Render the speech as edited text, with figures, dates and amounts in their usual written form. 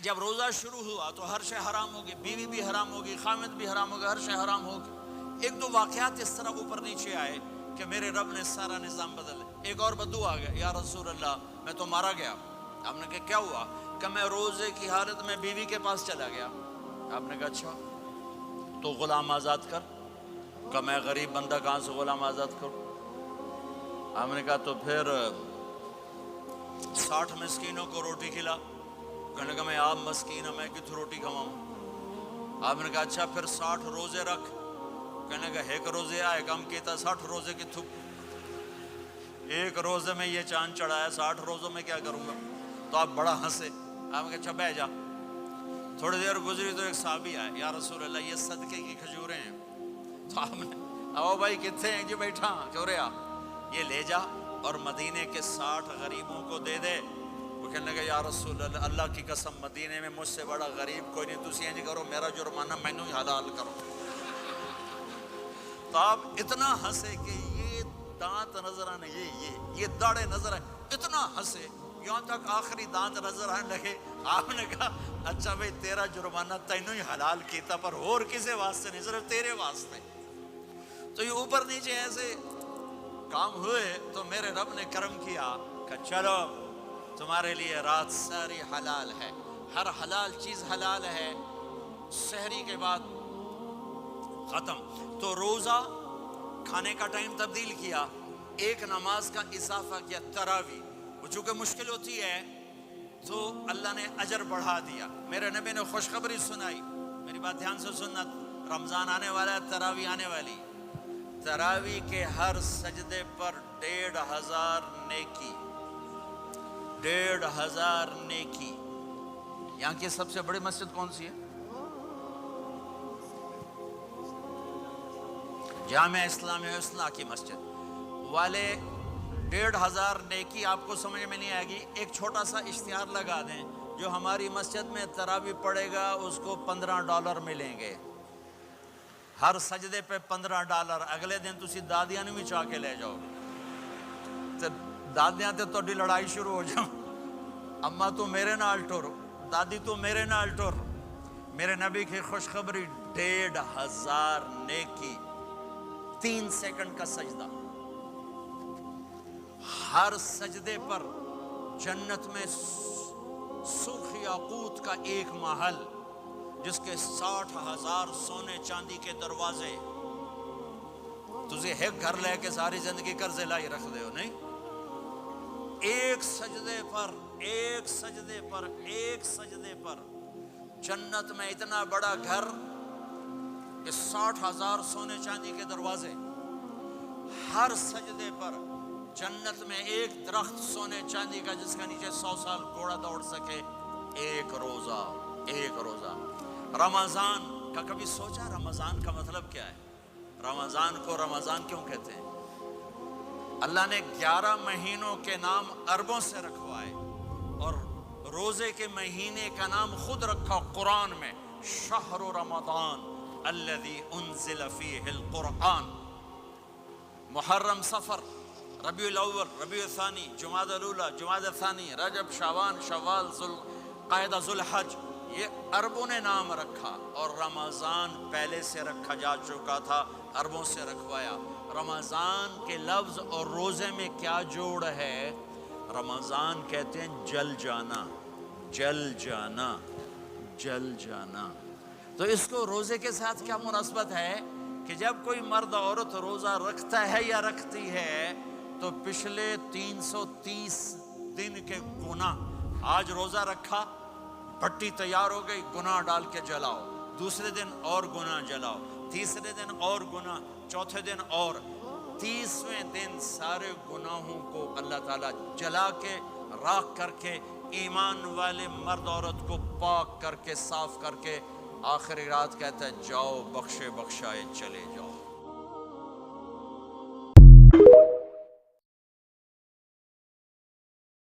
جب روزہ شروع ہوا تو ہر شے حرام ہوگی، بیوی بھی حرام ہوگی، خامد بھی حرام ہوگا، ہر شے حرام ہوگی۔ ایک دو واقعات اس طرح اوپر نیچے آئے کہ میرے رب نے سارا نظام بدل۔ ایک اور بدو آ گیا، یا رسول اللہ میں تو مارا گیا۔ آپ نے کہا کیا ہوا؟ کہ میں روزے کی حالت میں بیوی کے پاس چلا گیا۔ آپ نے کہا اچھا تو غلام آزاد کر۔ کہ میں غریب بندہ کہاں سے غلام آزاد کروں؟ آپ نے کہا تو پھر 60 مسکینوں کو روٹی کھلا۔ کہنے لگا میں آپ مسکین ہوں، میں کتوں روٹی کھواؤں؟ آپ نے کہا اچھا پھر 60 روزے رکھ۔ کہنے لگا ایک روزے آئے کم کیتا، 60 روزے کی تھک، ایک روزے میں یہ چاند چڑھایا، 60 روزوں میں کیا کروں گا؟ تو آپ بڑا ہنسے۔ آپ نے کہا اچھا بہ جا۔ تھوڑی دیر گزری تو ایک صحابی آئے، یا رسول اللہ یہ صدقے کی کھجوریں ہیں۔ تو آپ نے او بھائی کتنے ہیں؟ جی بیٹھا چوریا، یہ لے جا اور مدینے کے 60 غریبوں کو دے دے۔ وہ کہنے لگا یا رسول اللہ اللہ کی قسم مدینے میں مجھ سے بڑا غریب کوئی نہیں، تسی نہیں کرو، میرا جرمانہ مینوں ہی حلال کرو۔ تو آپ اتنا ہنسے کہ یہ دانت نظر آنے، یہ داڑھیں نظر آئے، اتنا ہنسے یہاں تک آخری دانت نظر آنے لگے۔ آپ نے کہا اچھا بھئی تیرا جرمانہ تینوں ہی حلال کیتا، پر اور کسے واسطے نہیں، صرف تیرے واسطے۔ تو یہ اوپر نیچے ایسے کام ہوئے تو میرے رب نے کرم کیا کہ چلو تمہارے لیے رات ساری حلال ہے، ہر حلال چیز حلال ہے۔ سحری کے بعد ختم۔ تو روزہ کھانے کا ٹائم تبدیل کیا، ایک نماز کا اضافہ کیا، تراویح۔ وہ چونکہ مشکل ہوتی ہے تو اللہ نے اجر بڑھا دیا۔ میرے نبی نے خوشخبری سنائی، میری بات دھیان سے سننا، رمضان آنے والا ہے، تراویح آنے والی۔ تراویح کے ہر سجدے پر 1500 نیکی، 1500 نیکی۔ یہاں کی سب سے بڑی مسجد کون سی ہے؟ جامع اسلامیہ حسنہ کی مسجد والے 1500 نیکی آپ کو سمجھ میں نہیں آئے گی۔ ایک چھوٹا سا اشتہار لگا دیں، جو ہماری مسجد میں تراویح پڑھے گا اس کو $15 ملیں گے، ہر سجدے پہ $15۔ اگلے دن تسی دادیاں نہیں بھی چاہ کے لے جاؤ گے، دادیاں تے تھوڑی لڑائی شروع ہو جاؤ، اماں تو میرے نال ٹر، دادی تو میرے نال ٹر۔ میرے نبی کی خوشخبری 1500 نیکی، 3 سیکنڈ کا سجدہ، ہر سجدے پر جنت میں سرخ یاقوت کا ایک محل جس کے 60,000 سونے چاندی کے دروازے۔ تجھے ایک گھر لے کے ساری زندگی قرضے لائی رکھ دے ہو نہیں؟ ایک سجدے پر، ایک سجدے پر، ایک سجدے پر جنت میں اتنا بڑا گھر کہ 60,000 سونے چاندی کے دروازے، ہر سجدے پر جنت میں ایک درخت سونے چاندی کا جس کا نیچے 100 سال گھوڑا دوڑ سکے۔ ایک روزہ، ایک روزہ۔ رمضان کا کبھی سوچا رمضان کا مطلب کیا ہے؟ رمضان کو رمضان کیوں کہتے ہیں؟ اللہ نے 11 مہینوں کے نام عربوں سے رکھوائے اور روزے کے مہینے کا نام خود رکھا قرآن میں، شہر رمضان الذی انزل فیہ القرآن۔ محرم، صفر، ربیع الاول، ربیع الثانی، جمادی الاولی، جمادی الثانی، رجب، شعبان، شوال، ذوالقعدہ، ذوالحج، یہ عربوں نے نام رکھا۔ اور رمضان پہلے سے رکھا جا چکا تھا، عربوں سے رکھوایا۔ رمضان کے لفظ اور روزے میں کیا جوڑ ہے؟ رمضان کہتے ہیں جل جانا، جل جانا، جل جانا۔ تو اس کو روزے کے ساتھ کیا مناسبت ہے کہ جب کوئی مرد عورت روزہ رکھتا ہے یا رکھتی ہے تو پچھلے 330 دن کے گناہ، آج روزہ رکھا، بھٹی تیار ہو گئی، گناہ ڈال کے جلاؤ، دوسرے دن اور گناہ جلاؤ، تیسرے دن اور گناہ، چوتھے دن اور، 30ویں دن سارے گناہوں کو اللہ تعالیٰ جلا کے، راکھ کر کے، ایمان والے مرد عورت کو پاک کر کے، صاف کر کے، آخری رات کہتا ہے جاؤ بخشے بخشائے چلے جاؤ۔